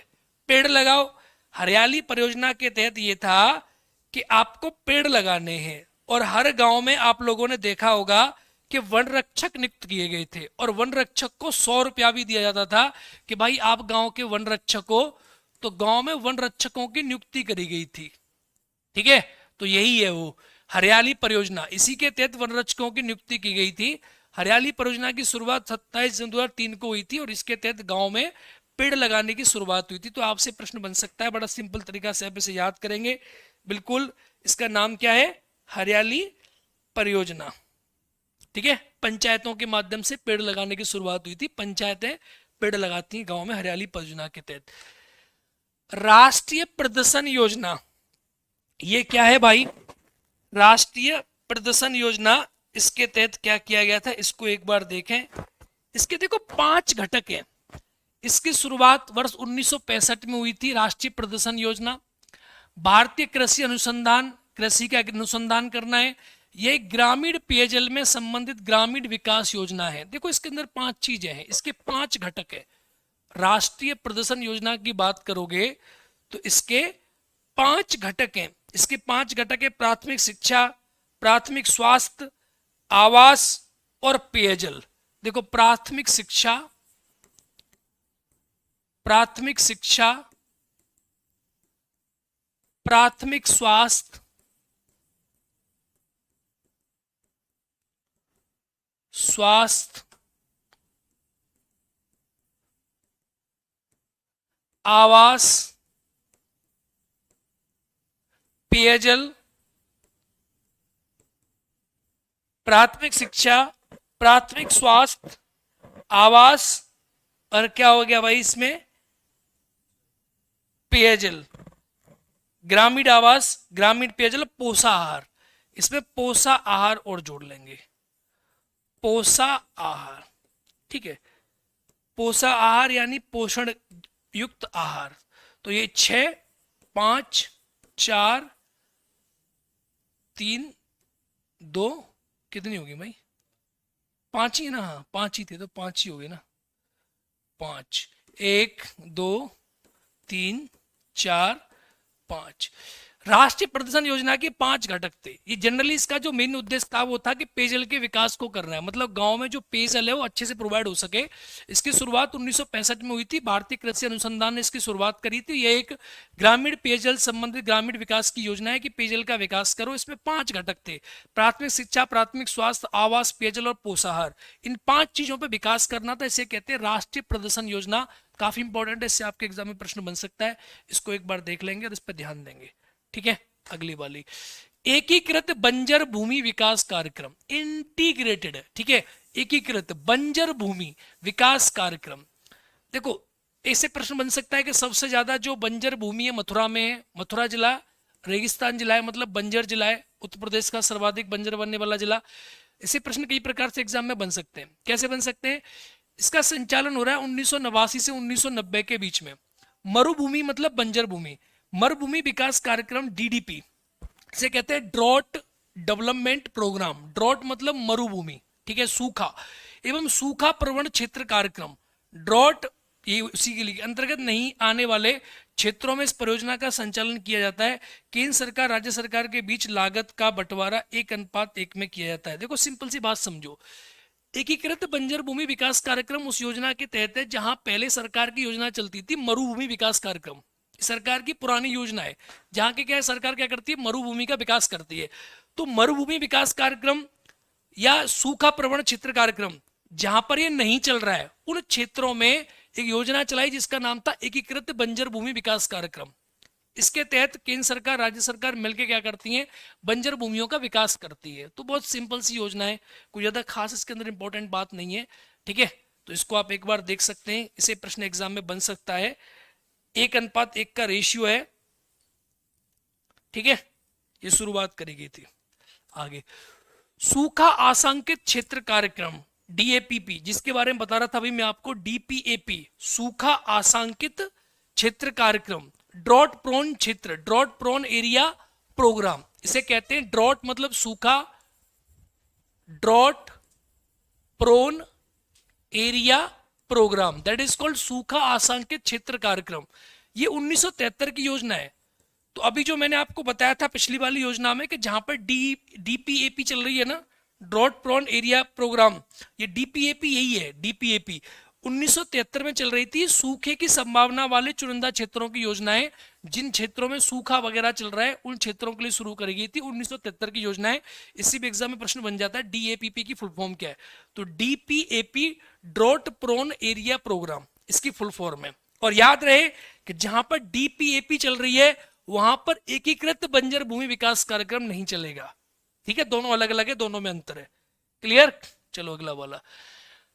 पेड़ लगाओ। हरियाली परियोजना के तहत यह था कि आपको पेड़ लगाने हैं, और हर गांव में आप लोगों ने देखा होगा कि वन रक्षक नियुक्त किए गए थे और वन रक्षक को 100 रुपया भी दिया जाता था कि भाई आप गांव के वन रक्षक हो, तो गांव में वन रक्षकों की नियुक्ति करी गई थी। ठीक है, तो यही है वो हरियाली परियोजना, इसी के तहत वन रक्षकों की नियुक्ति की गई थी। हरियाली परियोजना की शुरुआत 27 जून 2003 को हुई थी और इसके तहत गांव में पेड़ लगाने की शुरुआत हुई थी। तो आपसे प्रश्न बन सकता है, बड़ा सिंपल तरीका से आप इसे याद करेंगे। बिल्कुल, इसका नाम क्या है? हरियाली परियोजना। ठीक है, पंचायतों के माध्यम से पेड़ लगाने की शुरुआत हुई थी। पंचायतें पेड़ लगाती हैं गांव में हरियाली परियोजना के तहत। राष्ट्रीय प्रदर्शन योजना, ये क्या है भाई? राष्ट्रीय प्रदर्शन योजना, इसके तहत क्या किया गया था, इसको एक बार देखें। इसके देखो 5 घटक हैं। इसकी शुरुआत वर्ष 1965 में हुई थी। राष्ट्रीय प्रदर्शन योजना, भारतीय कृषि अनुसंधान, कृषि का अनुसंधान करना है। ये ग्रामीण पेयजल में संबंधित ग्रामीण विकास योजना है। देखो इसके अंदर 5 चीजें हैं, इसके 5 घटक है। राष्ट्रीय प्रदर्शन योजना की बात करोगे तो इसके 5 घटक हैं। इसके 5 घटक है: प्राथमिक शिक्षा, प्राथमिक स्वास्थ्य, आवास और पेयजल। देखो प्राथमिक शिक्षा, प्राथमिक शिक्षा, प्राथमिक स्वास्थ्य, स्वास्थ्य, आवास, पेयजल, प्राथमिक शिक्षा, प्राथमिक स्वास्थ्य, आवास और क्या हो गया भाई इसमें? पेयजल। ग्रामीण आवास, ग्रामीण पेयजल, पोषाहार। इसमें पोषाहार और जोड़ लेंगे, पोषाहार। ठीक है, पोषाहार यानी पोषण युक्त आहार। तो ये 6, 5, 4, 3, 2, कितनी होगी भाई? 5 ही ना? हाँ 5 ही थे, तो 5 ही हो गए ना। 5, 1, 2, 3, 4, 5। राष्ट्रीय प्रदर्शन योजना के 5 घटक थे। ये जनरली इसका जो मेन उद्देश्य था वो था कि पेयजल के विकास को करना है, मतलब गांव में जो पेयजल है वो अच्छे से प्रोवाइड हो सके। इसकी शुरुआत 1965 में हुई थी। भारतीय कृषि अनुसंधान ने इसकी शुरुआत करी थी। यह एक ग्रामीण पेयजल संबंधित ग्रामीण विकास की योजना है कि पेयजल का विकास करो। इसमें 5 घटक थे: प्राथमिक शिक्षा, प्राथमिक स्वास्थ्य, आवास, पेयजल और पोषाहार। इन 5 चीजों पर विकास करना था। इसे कहते हैं राष्ट्रीय प्रदर्शन योजना। काफी इंपॉर्टेंट है, इससे आपके एग्जाम में प्रश्न बन सकता है। इसको एक बार देख लेंगे और इस पर ध्यान देंगे। ठीक है, अगली वाली एकीकृत बंजर भूमि विकास कार्यक्रम, इंटीग्रेटेड। ठीक है, एकीकृत बंजर भूमि विकास कार्यक्रम। देखो ऐसे प्रश्न बन सकता है कि सबसे ज्यादा जो बंजर भूमि है मथुरा में है। मथुरा जिला रेगिस्तान जिला है, मतलब बंजर जिला है, उत्तर प्रदेश का सर्वाधिक बंजर बनने वाला जिला। ऐसे प्रश्न कई प्रकार से एग्जाम में बन सकते हैं। कैसे बन सकते हैं? इसका संचालन हो रहा है 1989 से 1990 के बीच में। मरुभूमि मतलब बंजर भूमि, मरुभूमि विकास कार्यक्रम डीडीपी, इसे कहते हैं ड्रॉट डेवलपमेंट प्रोग्राम। ड्रॉट मतलब मरुभूमि, ठीक है, सूखा एवं सूखा प्रवण क्षेत्र कार्यक्रम। ड्रॉट ये उसी के लिए अंतर्गत नहीं आने वाले क्षेत्रों में इस परियोजना का संचालन किया जाता है। केंद्र सरकार राज्य सरकार के बीच लागत का बंटवारा 1:1 में किया जाता है। देखो सिंपल सी बात समझो, एकीकृत बंजर भूमि विकास कार्यक्रम उस योजना के तहत है जहां पहले सरकार की योजना चलती थी मरुभूमि विकास कार्यक्रम। सरकार की पुरानी योजना है जहां के क्या है, सरकार क्या करती है, मरुभूमि का विकास करती है। तो मरुभूमि विकास कार्यक्रम या सूखा प्रवण क्षेत्र कार्यक्रम जहां पर ये नहीं चल रहा है, उन क्षेत्रों में एक योजना चलाई जिसका नाम था एकीकृत बंजर भूमि विकास कार्यक्रम। इसके तहत केंद्र सरकार राज्य सरकार मिलकर क्या करती हैं, बंजर भूमियों का विकास करती है। तो बहुत सिंपल सी योजना है, कोई ज्यादा खास इसके अंदर इंपॉर्टेंट बात नहीं है। ठीक है, तो इसको आप एक बार देख सकते हैं, इसे प्रश्न एग्जाम में बन सकता है। 1:1 का रेशियो है। ठीक है, ये शुरुआत करी गई थी। आगे सूखा आशंकित क्षेत्र कार्यक्रम डीएपीपी, जिसके बारे में बता रहा था अभी मैं आपको, डीपीएपी सूखा आशंकित क्षेत्र कार्यक्रम। ड्रॉट प्रोन क्षेत्र, ड्रॉट प्रोन एरिया प्रोग्राम, इसे कहते हैं ड्रॉट मतलब सूखा, drought prone area programme, that is called सूखा आशंकित क्षेत्र कार्यक्रम। ये 1973 की योजना है। तो अभी जो मैंने आपको बताया था पिछली वाली योजना में कि जहां पर डीपीएपी चल रही है ना, ड्रॉट प्रोन एरिया प्रोग्राम, ये डीपीएपी यही है, डीपीएपी 1973 में चल रही थी। सूखे की संभावना वाले चुनिंदा क्षेत्रों की योजनाएं, जिन क्षेत्रों में सूखा वगैरह चल रहा है उन क्षेत्रों के लिए शुरू करी गई थी 1973 की योजनाएं। इसी भी एग्जाम में प्रश्न बन जाता है डीएपीपी की फुल फॉर्म क्या है, तो DPAP drought prone area programme इसकी फुल फॉर्म है। और याद रहे कि जहां पर डीपीएपी चल रही है वहां पर एकीकृत बंजर भूमि विकास कार्यक्रम नहीं चलेगा, ठीक है, दोनों अलग अलग है, दोनों में अंतर है। क्लियर? चलो अगला वाला,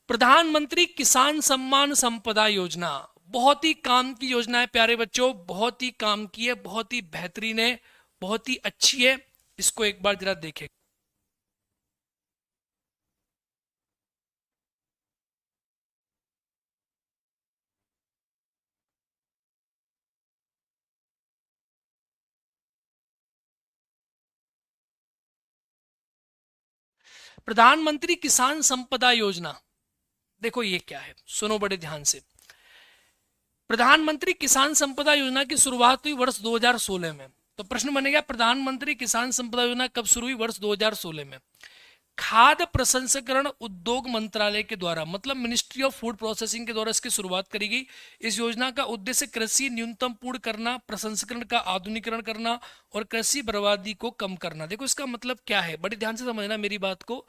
प्रधानमंत्री किसान सम्मान संपदा योजना, बहुत ही काम की योजना है प्यारे बच्चों, बहुत ही काम की है, बहुत ही बेहतरीन है, बहुत ही अच्छी है। इसको एक बार जरा देखें। प्रधानमंत्री किसान संपदा योजना, देखो ये क्या है, सुनो बड़े ध्यान से। प्रधानमंत्री किसान संपदा योजना की शुरुआत हुई वर्ष 2016 में। तो प्रश्न बनेगा प्रधानमंत्री किसान संपदा योजना कब शुरू हुई? वर्ष 2016 में। खाद्य प्रसंस्करण उद्योग मंत्रालय के द्वारा, मतलब मिनिस्ट्री ऑफ फूड प्रोसेसिंग के द्वारा इसकी शुरुआत करी गई। इस योजना का उद्देश्य कृषि न्यूनतम पूर्ण करना, प्रसंस्करण का आधुनिकीकरण करना और कृषि बर्बादी को कम करना। देखो इसका मतलब क्या है, बड़े ध्यान से समझना मेरी बात को।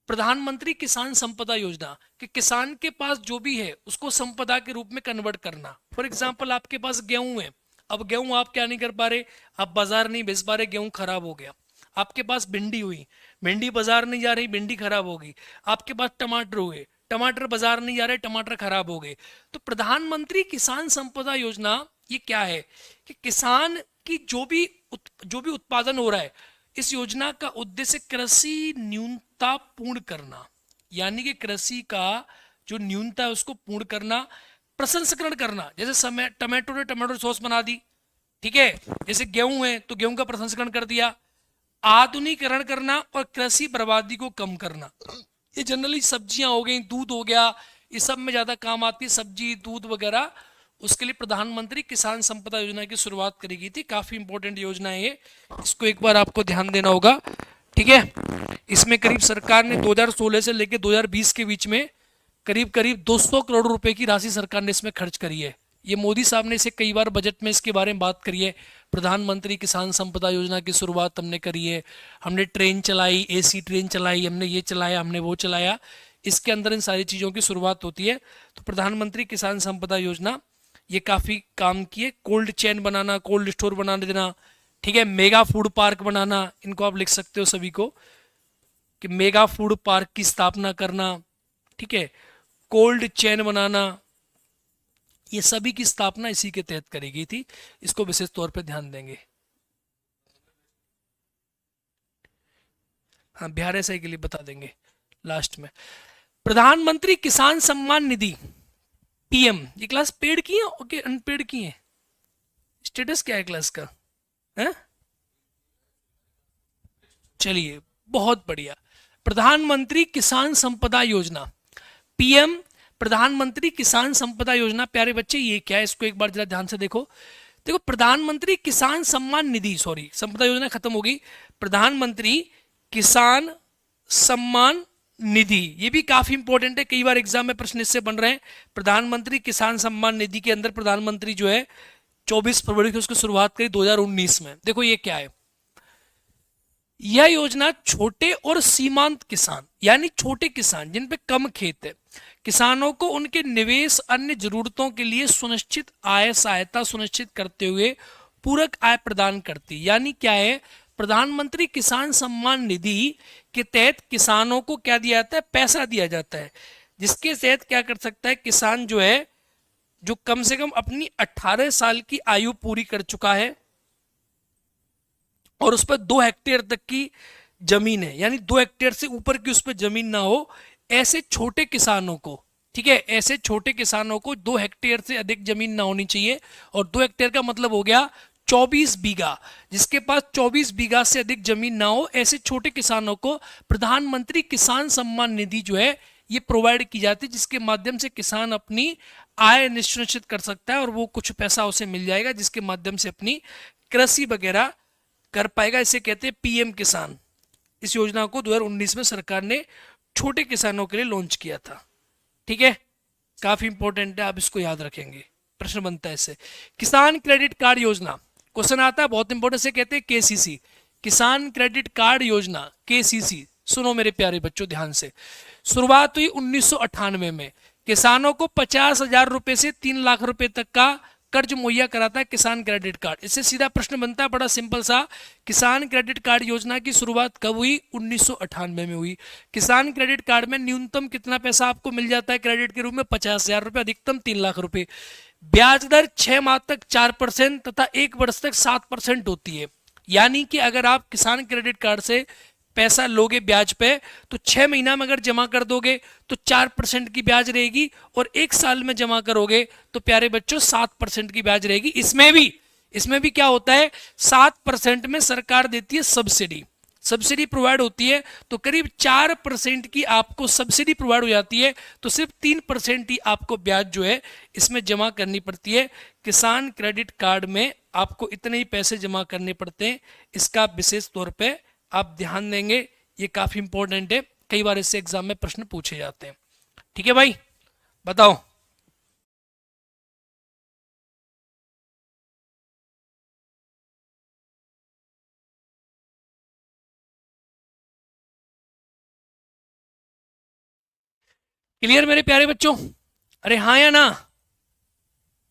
प्रधानमंत्री किसान संपदा योजना कि किसान के पास जो भी है उसको संपदा के रूप में कन्वर्ट करना। फॉर एग्जाम्पल आपके पास गेहूं है, अब गेहूं आप क्या नहीं कर पा रहे, आप बाजार नहीं बेच पा रहे, गेहूं खराब हो गया। आपके पास भिंडी हुई, भिंडी बाजार नहीं जा रही, भिंडी खराब हो गई। आपके पास टमाटर हुए, टमाटर बाजार नहीं जा रहे, टमाटर खराब हो गए। तो प्रधानमंत्री किसान संपदा योजना ये क्या है कि किसान की जो भी उत्पादन हो रहा है, इस योजना का उद्देश्य कृषि न्यूनता पूर्ण करना, यानी कि कृषि का जो न्यूनता है उसको पूर्ण करना, प्रसंस्करण करना। जैसे समय टमाटो ने टमाटो सॉस बना दी, ठीक है, जैसे गेहूं है तो गेहूं का प्रसंस्करण कर दिया, आधुनिकीकरण करना और कृषि बर्बादी को कम करना। ये जनरली सब्जियां हो गई, दूध हो गया, ये सब में ज्यादा काम आती है, सब्जी दूध वगैरह। उसके लिए प्रधानमंत्री किसान संपदा योजना की शुरुआत करी गई थी। काफी इंपॉर्टेंट योजना है ये, इसको एक बार आपको ध्यान देना होगा, ठीक है। इसमें करीब सरकार ने 2016 से लेकर 2020 के बीच में करीब करीब 200 करोड़ रुपए की राशि सरकार ने इसमें खर्च करी है। ये मोदी साहब ने इसे कई बार बजट में इसके बारे में बात करी है। प्रधानमंत्री किसान संपदा योजना की शुरुआत हमने करी है, हमने ट्रेन चलाई, एसी ट्रेन चलाई, हमने ये चलाया, हमने वो चलाया, इसके अंदर इन सारी चीज़ों की शुरुआत होती है। तो प्रधानमंत्री किसान संपदा योजना ये काफ़ी काम की है। कोल्ड चेन बनाना, कोल्ड स्टोर बना देना, ठीक है, मेगा फूड पार्क बनाना, इनको आप लिख सकते हो सभी को कि मेगा फूड पार्क की स्थापना करना, ठीक है, कोल्ड चेन बनाना, ये सभी की स्थापना इसी के तहत करी गई थी। इसको विशेष तौर पर ध्यान देंगे। हाँ, बिहार ऐसा के लिए बता देंगे लास्ट में। प्रधानमंत्री किसान सम्मान निधि पीएम, ये क्लास पेड की है ओके अनपेड की है? स्टेटस क्या है क्लास का? है? चलिए बहुत बढ़िया। प्रधानमंत्री किसान संपदा योजना पीएम, प्रधानमंत्री किसान संपदा योजना, प्यारे बच्चे ये क्या है, इसको एक बार जरा ध्यान से देखो। देखो प्रधानमंत्री किसान सम्मान निधि, सॉरी संपदा योजना खत्म हो गई, प्रधानमंत्री किसान सम्मान निधि, ये भी काफी इंपॉर्टेंट है, कई बार एग्जाम में प्रश्न इससे बन रहे हैं। प्रधानमंत्री किसान सम्मान निधि के अंदर प्रधानमंत्री जो है 24 फरवरी को उसकी शुरुआत करी 2019 में। देखो ये क्या है, यह योजना छोटे और सीमांत किसान, यानी छोटे किसान जिन पे कम खेत है, किसानों को उनके निवेश अन्य जरूरतों के लिए सुनिश्चित आय सहायता सुनिश्चित करते हुए पूरक आय प्रदान करती। यानी क्या है, प्रधानमंत्री किसान सम्मान निधि के तहत किसानों को क्या दिया जाता है, पैसा दिया जाता है, जिसके तहत क्या कर सकता है किसान जो है, जो कम से कम अपनी 18 साल की आयु पूरी कर चुका है और उस पर 2 हेक्टेयर तक की जमीन है, यानी 2 हेक्टेयर से ऊपर की उस पर जमीन ना हो, ऐसे छोटे किसानों को, ठीक है, ऐसे छोटे किसानों को 2 हेक्टेयर से अधिक जमीन ना होनी चाहिए। और 2 हेक्टेयर का मतलब हो गया 24 बीघा, जिसके पास 24 बीघा से अधिक जमीन ना हो, ऐसे छोटे किसानों को प्रधानमंत्री किसान सम्मान निधि जो है ये प्रोवाइड की जाती है, जिसके माध्यम से किसान अपनी आय निश्चित कर सकता है और वो कुछ पैसा उसे मिल जाएगा, जिसके माध्यम से अपनी कृषि वगैरह कर पाएगा। इसे कहते हैं पीएम किसान, इस योजना को 2019 में सरकार ने छोटे किसानों के लिए लॉन्च किया था। ठीक है, काफी इंपॉर्टेंट है, आप इसको याद रखेंगे, प्रश्न बनता है इससे। किसान क्रेडिट कार्ड योजना, क्वेश्चन आता है बहुत इंपॉर्टेंट, से कहते हैं केसीसी, किसान क्रेडिट कार्ड योजना, केसीसी। सुनो मेरे प्यारे बच्चों ध्यान से, शुरुआत हुई 1998 में। किसानों को 50,000 रुपए से 3 लाख रुपए तक का कर्ज मुहैया कराता है किसान क्रेडिट कार्ड। इससे सीधा प्रश्न बनता है बड़ा सिंपल सा, किसान क्रेडिट कार्ड योजना की शुरुआत कब हुई? 1998 में हुई। किसान क्रेडिट कार्ड में न्यूनतम कितना पैसा आपको मिल जाता है क्रेडिट के रूप में? 50,000 रुपए, अधिकतम 3 लाख रुपए। ब्याज दर 6 माह तक 4% तथा 1 वर्ष तक 7% होती है। यानी कि अगर आप किसान क्रेडिट कार्ड से पैसा लोगे ब्याज पे, तो 6 महीना में अगर जमा कर दोगे तो 4% की ब्याज रहेगी, और 1 साल में जमा करोगे तो प्यारे बच्चों 7% की ब्याज रहेगी। इसमें भी क्या होता है, 7% में सरकार देती है सब्सिडी, सब्सिडी प्रोवाइड होती है, तो करीब 4% की आपको सब्सिडी प्रोवाइड हो जाती है, तो सिर्फ 3% ही आपको ब्याज जो है इसमें जमा करनी पड़ती है। किसान क्रेडिट कार्ड में आपको इतने ही पैसे जमा करने पड़ते हैं, इसका विशेष तौर पे आप ध्यान देंगे, ये काफी इंपॉर्टेंट है, कई बार इससे एग्जाम में प्रश्न पूछे जाते हैं। ठीक है भाई, बताओ। क्लियर मेरे प्यारे बच्चों? अरे हाँ या ना,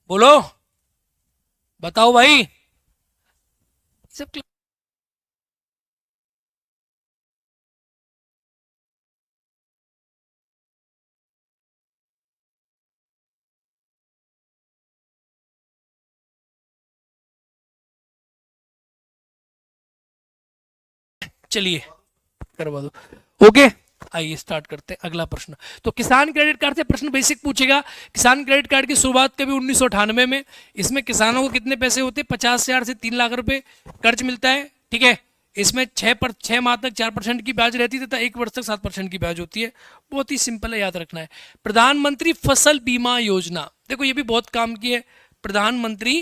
बोलो, बताओ भाई। सब चलिए करवा दो। ओके, आइए स्टार्ट करते हैं अगला प्रश्न। तो किसान क्रेडिट कार्ड से प्रश्न बेसिक पूछेगा। किसान क्रेडिट कार्ड की शुरुआत कभी 1998 में। इसमें किसानों को कितने पैसे होते हैं? 50,000 से 3 लाख रुपए कर्ज मिलता है। ठीक है, इसमें 6 माह तक 4% की ब्याज रहती है तथा 1 वर्ष तक 7% की ब्याज होती है। बहुत ही सिंपल है, याद रखना है। प्रधानमंत्री फसल बीमा योजना, देखो ये भी बहुत काम की है। प्रधानमंत्री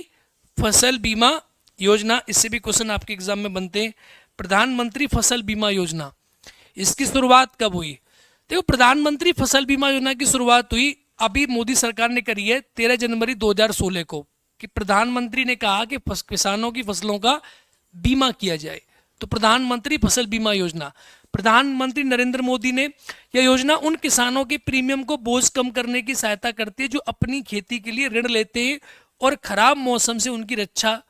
फसल बीमा योजना, इससे भी क्वेश्चन आपके एग्जाम में बनते हैं। प्रधानमंत्री फसल बीमा योजना, इसकी शुरुआत कब हुई? देखो प्रधानमंत्री फसल बीमा योजना की शुरुआत हुई अभी मोदी सरकार ने करी है 13 जनवरी 2016 को, कि प्रधानमंत्री ने कहा कि किसानों की फसलों का बीमा किया जाए। तो प्रधानमंत्री फसल बीमा योजना, प्रधानमंत्री नरेंद्र मोदी ने, यह योजना उन किसानों के प्रीमियम को बोझ कम करने की सहायता करती है जो अपनी खेती के लिए ऋण लेते हैं और खराब मौसम से उनकी रक्षा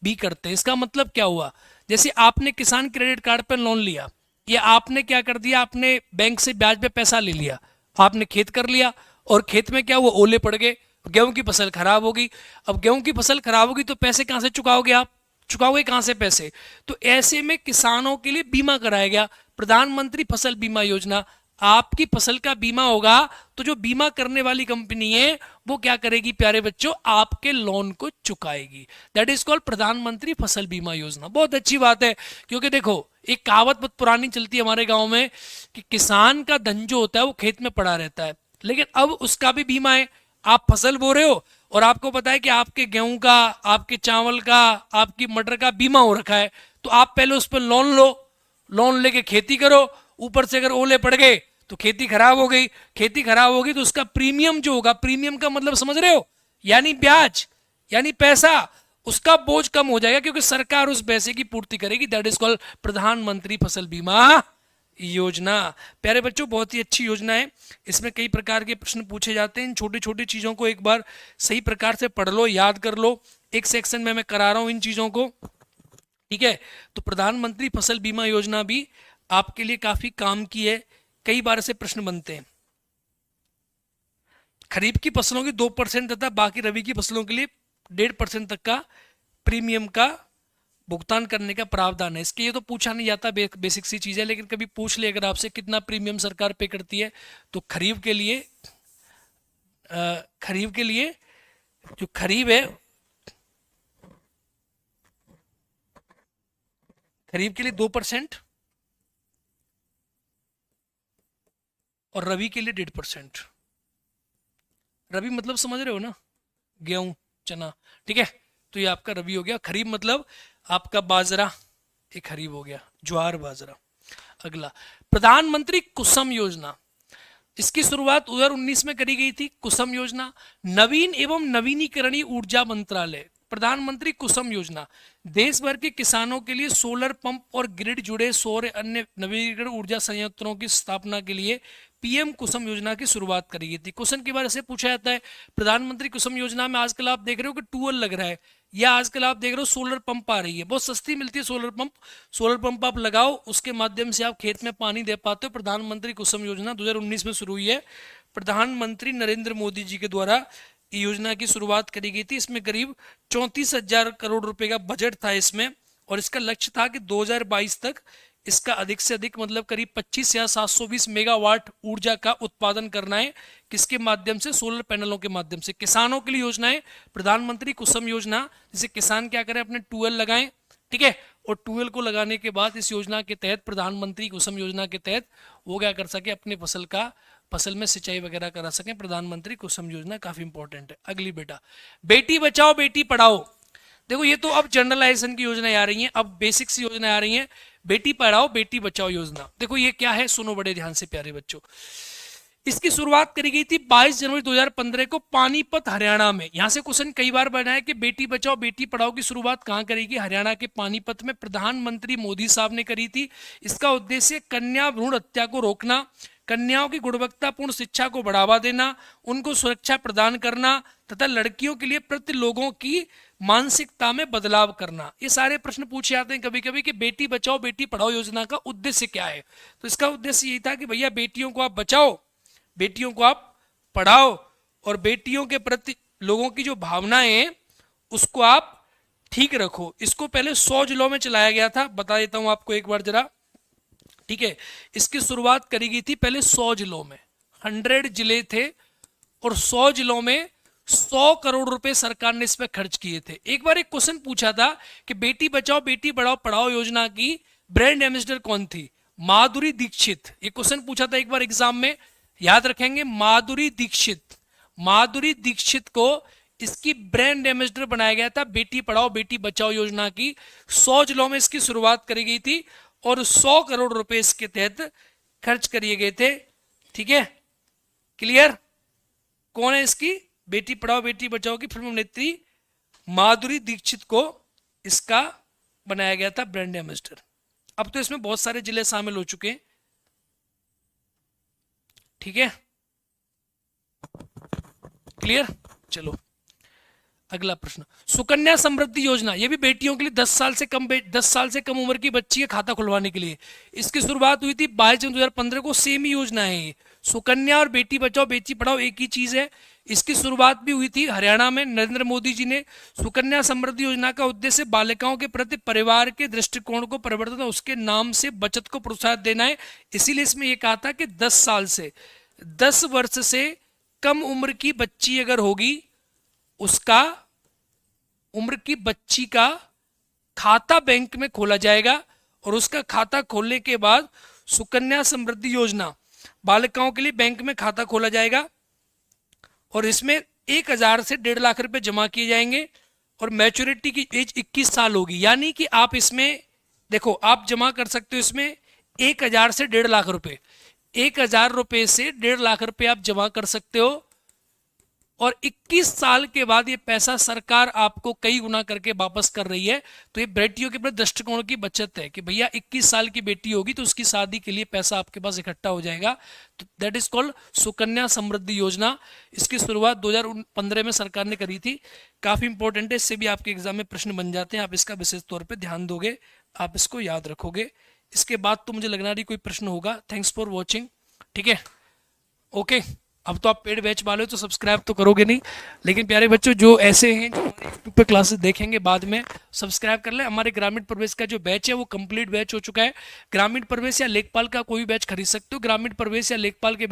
भी करते हैं। इसका मतलब क्या हुआ, जैसे आपने किसान क्रेडिट कार्ड पर लोन लिया, ये आपने क्या कर दिया, आपने बैंक से ब्याज पे पैसा ले लिया, आपने खेत कर लिया, और खेत में क्या हुआ, ओले पड़ गए, गेहूं की फसल खराब होगी। अब गेहूं की फसल खराब होगी तो पैसे कहां से चुकाओगे आप? चुकाओगे कहां से पैसे? तो ऐसे में किसानों के लिए बीमा कराया गया, प्रधानमंत्री फसल बीमा योजना। आपकी फसल का बीमा होगा तो जो बीमा करने वाली कंपनी है वो क्या करेगी प्यारे बच्चों, आपके लोन को चुकाएगी। दैट इज कॉल्ड प्रधानमंत्री फसल बीमा योजना। बहुत अच्छी बात है, क्योंकि देखो एक कहावत बहुत पुरानी चलती है हमारे गांव में कि किसान का धन जो होता है वो खेत में पड़ा रहता है, लेकिन अब उसका भी बीमा है। आप फसल बो रहे हो और आपको पता है कि आपके गेहूं का, आपके चावल का, आपकी मटर का बीमा हो रखा है, तो आप पहले उस पर लोन लो, लोन लेके खेती करो। ऊपर से अगर ओले पड़ गए तो खेती खराब हो गई, खेती खराब होगी तो उसका प्रीमियम जो होगा, प्रीमियम का मतलब समझ रहे हो, यानी ब्याज, यानी पैसा, उसका बोझ कम हो जाएगा क्योंकि सरकार उस पैसे की पूर्ति करेगी। दैट इज कॉल्ड प्रधानमंत्री फसल बीमा योजना। प्यारे बच्चों बहुत ही अच्छी योजना है, इसमें कई प्रकार के प्रश्न पूछे जाते हैं। इन छोटी छोटी चीजों को एक बार सही प्रकार से पढ़ लो, याद कर लो। एक सेक्शन में मैं करा रहा हूं इन चीजों को, ठीक है। तो प्रधानमंत्री फसल बीमा योजना भी आपके लिए काफी काम की है, कई बार से प्रश्न बनते हैं। खरीफ की फसलों की 2% तथा बाकी रबी की फसलों के लिए 1.5% तक का प्रीमियम का भुगतान करने का प्रावधान है। इसके ये तो पूछा नहीं जाता, बेसिक सी चीज है, लेकिन कभी पूछ ले अगर आपसे कितना प्रीमियम सरकार पे करती है, तो खरीफ के लिए जो खरीफ है, खरीफ के लिए 2% और रबी के लिए 1.5%। रबी मतलब समझ रहे हो ना, गेहूं, चना, ठीक है। तो ये आपका रबी हो गया। खरीफ मतलब आपका बाजरा, एक खरीफ हो गया, ज्वार बाजरा। अगला, प्रधानमंत्री कुसुम योजना, इसकी शुरुआत 2019 में करी गई थी। कुसुम योजना, नवीन एवं नवीनीकरणीय ऊर्जा मंत्रालय, प्रधानमंत्री कुसुम योजना देश भर के किसानों के लिए सोलर पंप और ग्रिड जुड़े सौर अन्य नवीनीकरण ऊर्जा संयंत्रों की स्थापना के लिए पीएम कुसुम योजना की शुरुआत करी गई थी। क्वेश्चन के बारे से पूछा जाता है, प्रधानमंत्री कुसुम योजना में आजकल आप देख रहे हो कि ट्यूबवेल लग रहा है, या आजकल आप देख रहे हो सोलर पंप आ रही है, बहुत सस्ती मिलती है सोलर पंप। सोलर पंप आप लगाओ, उसके माध्यम से आप खेत में पानी दे पाते हो। प्रधानमंत्री कुसुम योजना 2019 में शुरू हुई है, प्रधानमंत्री नरेंद्र मोदी जी के द्वारा योजना की शुरुआत करी गई थी। इसमें करीब 34,000 करोड़ रुपए का बजट था इसमें, और इसका लक्ष्य था कि 2022 तक इसका अधिक से अधिक मतलब करीब 25 या 720 मेगावाट ऊर्जा का उत्पादन करना है। किसके माध्यम से? सोलर पैनलों के माध्यम से। किसानों के लिए योजना है प्रधानमंत्री कुसुम योजना, जिसे किसान क्या करें, अपने ट्यूबवेल लगाएं, ठीक है, और ट्यूबवेल को लगाने के बाद इस योजना के तहत, प्रधानमंत्री कुसुम योजना के तहत वो क्या कर सके, अपने फसल में सिंचाई वगैरह करा सकें। प्रधानमंत्री कुसुम योजना काफी इंपॉर्टेंट है। अगली बेटा, बेटी बचाओ बेटी पढ़ाओ। देखो ये तो अब जनरलाइजेशन की योजना आ रही है, अब बेसिक्स योजना आ रही है। बेटी पढ़ाओ बेटी बचाओ योजना, देखो ये क्या है, सुनो बड़े ध्यान से प्यारे बच्चों। इसकी शुरुआत करी गई थी 22 जनवरी 2015 को पानीपत हरियाणा में। यहां से क्वेश्चन कई बार बना है कि बेटी बचाओ बेटी पढ़ाओ की शुरुआत कहां करेगी? हरियाणा के पानीपत में प्रधानमंत्री मोदी साहब ने करी थी। इसका उद्देश्य कन्या भ्रूण हत्या को रोकना, कन्याओं की गुणवत्तापूर्ण शिक्षा को बढ़ावा देना, उनको सुरक्षा प्रदान करना तथा लड़कियों के लिए प्रति लोगों की मानसिकता में बदलाव करना। ये सारे प्रश्न पूछे जाते हैं कभी कभी कि बेटी बचाओ बेटी पढ़ाओ योजना का उद्देश्य क्या है। तो इसका उद्देश्य यही था कि भैया बेटियों को आप बचाओ, बेटियों को आप पढ़ाओ, और बेटियों के प्रति लोगों की जो भावनाएं हैं उसको आप ठीक रखो। इसको पहले 100 जिलों में चलाया गया था, बता देता हूं आपको एक बार जरा, ठीक है। इसकी शुरुआत करी गई थी पहले 100 जिलों में, 100 जिले थे, और 100 जिलों में 100 करोड़ रुपए सरकार ने इस पर खर्च किए थे। एक बार एक क्वेश्चन पूछा था कि बेटी बचाओ बेटी पढ़ाओ पढ़ाओ योजना की ब्रांड एम्बेसडर कौन थी? माधुरी दीक्षित। ये क्वेश्चन पूछा था एक बार एग्जाम में, याद रखेंगे, माधुरी दीक्षित। माधुरी दीक्षित को इसकी ब्रांड एम्बेसडर बनाया गया था बेटी पढ़ाओ बेटी बचाओ योजना की। 100 जिलों में इसकी शुरुआत करी गई थी और 100 करोड़ रुपए इसके तहत खर्च किए गए थे, ठीक है, क्लियर। कौन है इसकी? बेटी पढ़ाओ बेटी बचाओ की फिल्म अभिनेत्री माधुरी दीक्षित को इसका बनाया गया था ब्रांड एम्बेसडर। अब तो इसमें बहुत सारे जिले शामिल हो चुके हैं, ठीक है, क्लियर। चलो अगला प्रश्न, सुकन्या समृद्धि योजना, ये भी बेटियों के लिए 10 साल से कम उम्र की बच्ची का खाता खुलवाने के लिए। इसकी शुरुआत हुई थी 22 जून 2015 को। सेम ही योजना है ये, सुकन्या और बेटी बचाओ बेटी पढ़ाओ एक ही चीज है। इसकी शुरुआत भी हुई थी हरियाणा में, नरेंद्र मोदी जी ने। सुकन्या समृद्धि योजना का उद्देश्य बालिकाओं के प्रति परिवार के दृष्टिकोण को परिवर्तन और उसके नाम से बचत को प्रोत्साहन देना है। इसीलिए इसमें यह कहा था कि 10 वर्ष से कम उम्र की बच्ची अगर होगी, उसका उम्र की बच्ची का खाता बैंक में खोला जाएगा, और उसका खाता खोलने के बाद सुकन्या समृद्धि योजना बालिकाओं के लिए बैंक में खाता खोला जाएगा, और इसमें 1,000 से 1.5 लाख रुपए जमा किए जाएंगे, और मैच्योरिटी की एज 21 साल होगी। यानी कि आप इसमें देखो, आप जमा कर सकते हो इसमें 1,000 से 1.5 लाख रुपए, 1,000 रुपए से 1.5 लाख रुपए आप जमा कर सकते हो, और 21 साल के बाद ये पैसा सरकार आपको कई गुना करके वापस कर रही है। तो ये बेटियों के प्रति दृष्टिकोण की बचत है कि भैया 21 साल की बेटी होगी तो उसकी शादी के लिए पैसा आपके पास इकट्ठा हो जाएगा। तो that is called Sukanya Samriddhi योजना। इसकी शुरुआत 2015 में सरकार ने करी थी। काफी इंपॉर्टेंट है, इससे भी आपके एग्जाम में प्रश्न बन जाते हैं। आप इसका विशेष तौर पर ध्यान दोगे, आप इसको याद रखोगे। इसके बाद तो मुझे लगना नहीं कोई प्रश्न होगा। थैंक्स फॉर वॉचिंग, ठीक है, ओके। अब तो आप पेड बैच वाले हो तो सब्सक्राइब तो करोगे नहीं, लेकिन प्यारे बच्चों जो ऐसे हैं जो यूट्यूब पे क्लासेस देखेंगे बाद में, सब्सक्राइब कर ले। हमारे ग्रामीण प्रवेश का जो बैच है वो कंप्लीट बैच हो चुका है। ग्रामीण प्रवेश या लेखपाल का कोई बैच खरीद सकते हो। ग्रामीण प्रवेश या लेखपाल के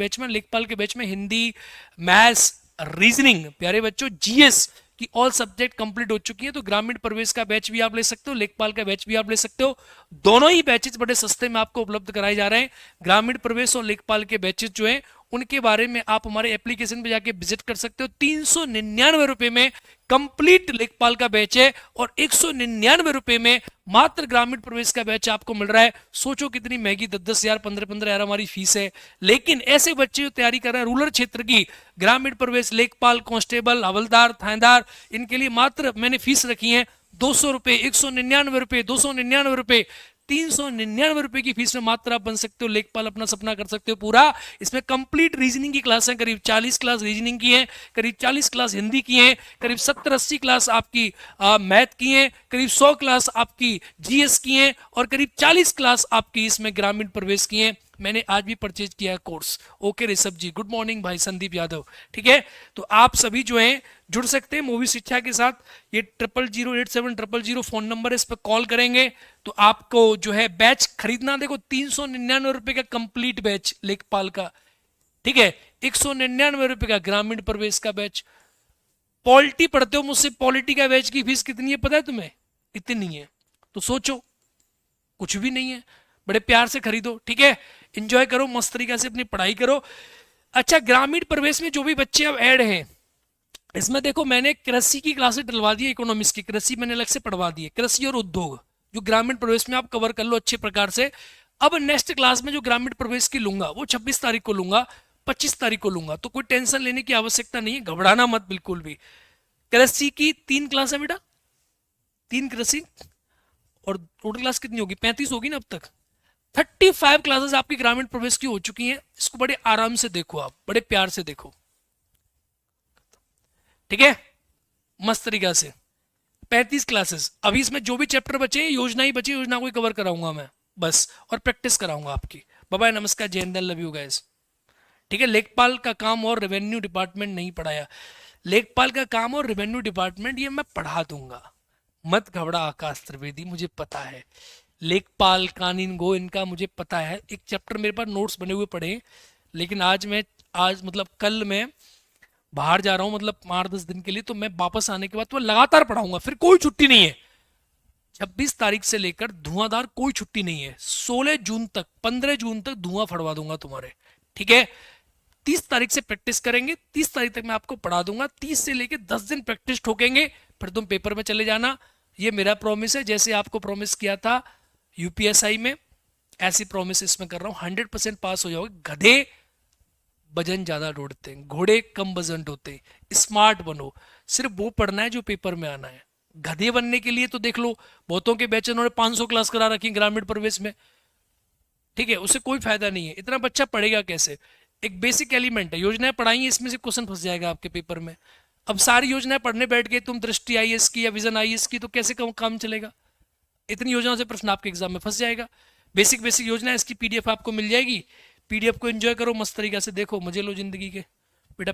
बैच में हिंदी, मैथ्स, रीजनिंग, प्यारे बच्चों जीएस की ऑल सब्जेक्ट कंप्लीट हो चुकी है। तो ग्रामीण प्रवेश का बैच भी आप ले सकते हो, लेखपाल का बैच भी आप ले सकते हो। दोनों ही बैचेस बड़े सस्ते में आपको उपलब्ध कराए जा रहे हैं। ग्रामीण प्रवेश और लेखपाल के बैचेस जो हैं उनके बारे में आप हमारे एप्लीकेशन पे जाके विजिट कर सकते हो। 399 रुपए में कंप्लीट लेखपाल का बैच है और 199 रुपए में मात्र ग्रामीण प्रवेश का बैच आपको मिल रहा है। सोचो कितनी महंगी, 10-10 हजार, 15-15 हजार हमारी फीस है। लेकिन ऐसे बच्चे जो तैयारी कर रहे हैं रूरल क्षेत्र की, ग्रामीण प्रवेश, लेखपाल, कांस्टेबल, हवलदार, थानेदार, इनके लिए मात्र मैंने फीस रखी है 200 रुपए, 199 रुपए, 299 रुपए, 399 रुपए की फीस में मात्र आप बन सकते हो लेखपाल, अपना सपना कर सकते हो पूरा। इसमें कंप्लीट रीजनिंग की क्लास है, करीब 40 क्लास रीजनिंग की है, करीब 40 क्लास हिंदी की है, करीब 70-80 क्लास आपकी मैथ की है, करीब 100 क्लास आपकी जीएस की है और करीब 40 क्लास आपकी इसमें ग्रामीण प्रवेश की है। मैंने आज भी परचेज किया है कोर्स। ओके ऋषभ जी, गुड मॉर्निंग भाई संदीप यादव। ठीक है, तो आप सभी जो हैं जुड़ सकते हैं मूवी शिक्षा के साथ। ये 00087000 फोन नंबर है, इस पर कॉल करेंगे तो आपको जो है बैच खरीदना, देखो 399 रुपए का कंप्लीट बैच लेखपाल का, ठीक है, 199 रुपए का ग्रामीण प्रवेश का बैच। पॉलिटी पढ़ते हो मुझसे, पॉलिटी का बैच की फीस कितनी है पता है तुम्हें? इतनी है। तो सोचो, कुछ भी नहीं है, बड़े प्यार से खरीदो। ठीक है, एंजॉय करो, मस्त तरीके से अपनी पढ़ाई करो। अच्छा, ग्रामीण प्रवेश में जो भी बच्चे अब ऐड हैं, इसमें देखो मैंने कृषि की क्लासेस डलवा दी, इकोनॉमिक्स की, कृषि मैंने अलग से पढ़वा दी है, कृषि और उद्योग जो ग्रामीण प्रवेश में आप कवर कर लो अच्छे प्रकार से। अब नेक्स्ट क्लास में जो ग्रामीण प्रवेश की लूंगा वो 26 तारीख को लूंगा, 25 तारीख को लूंगा, तो कोई टेंशन लेने की आवश्यकता नहीं है, घबराना मत बिल्कुल भी। कृषि की 3 क्लास है बेटा, 3 कृषि, और टोटल क्लास कितनी होगी? 35 होगी ना अब तक। 35 क्लासेस आपकी ग्रामीण प्रवेश की हो चुकी हैं। इसको बड़े आराम से देखो, आप बड़े प्यार से देखो, ठीक है, मस्त तरीका से। 35 क्लासेस, अभी इसमें जो भी चैप्टर बचे योजना ही बची, योजना को ही कवर कराऊंगा मैं बस, और प्रैक्टिस कराऊंगा आपकी। बाय बाय, नमस्कार, जय हिंद, लव यू गाइस। ठीक है, लेखपाल का काम और रेवेन्यू डिपार्टमेंट नहीं पढ़ाया, लेखपाल का काम और रेवेन्यू डिपार्टमेंट ये मैं पढ़ा दूंगा, मत घबरा आकाश त्रिवेदी, मुझे पता है। लेखपाल, कानून गो, इनका मुझे पता है। एक चैप्टर मेरे पास नोट्स बने हुए पड़े, लेकिन आज मतलब कल मैं बाहर जा रहा हूँ, मतलब 8-10 दिन के लिए, तो मैं वापस आने के बाद तो लगातार पढ़ाऊंगा, फिर कोई छुट्टी नहीं है। 26 तारीख से लेकर धुआंधार कोई छुट्टी नहीं है, 16 जून तक, 15 जून तक धुआं फड़वा दूंगा तुम्हारे। ठीक है, 30 तारीख से प्रैक्टिस करेंगे, 30 तारीख तक मैं आपको पढ़ा दूंगा, 30 से लेकर 10 दिन प्रैक्टिस ठोकेंगे, फिर तुम पेपर में चले जाना। ये मेरा प्रॉमिस है, जैसे आपको प्रॉमिस किया था यूपीएसआई में, ऐसी प्रॉमिस इसमें कर रहा हूँ। 100% पास हो जाओगे। गधे वजन ज्यादा ढूंढते हैं, घोड़े कम वजन ढोते हैं। स्मार्ट बनो, सिर्फ वो पढ़ना है जो पेपर में आना है। गधे बनने के लिए तो देख लो, बहुतों के बैच उन्होंने 500 क्लास करा रखी ग्रामीण प्रवेश में, ठीक है, उससे कोई फायदा नहीं है। इतना बच्चा पढ़ेगा कैसे? एक बेसिक एलिमेंट है, योजनाएं पढ़ाई, इसमें से क्वेश्चन फंस जाएगा आपके पेपर में। अब सारी योजनाएं पढ़ने बैठ गए तुम, दृष्टि आईएएस की या विजन आईएएस की, तो कैसे काम चलेगा? इतनी योजनाओं से प्रश्न आपके एग्जाम में फंस जाएगा। बेसिक बेसिक योजना, इसकी पीडीएफ आपको मिल जाएगी, पीडीएफ को एंजॉय करो, मस्त तरीके से देखो, मजे लो जिंदगी के बेटा।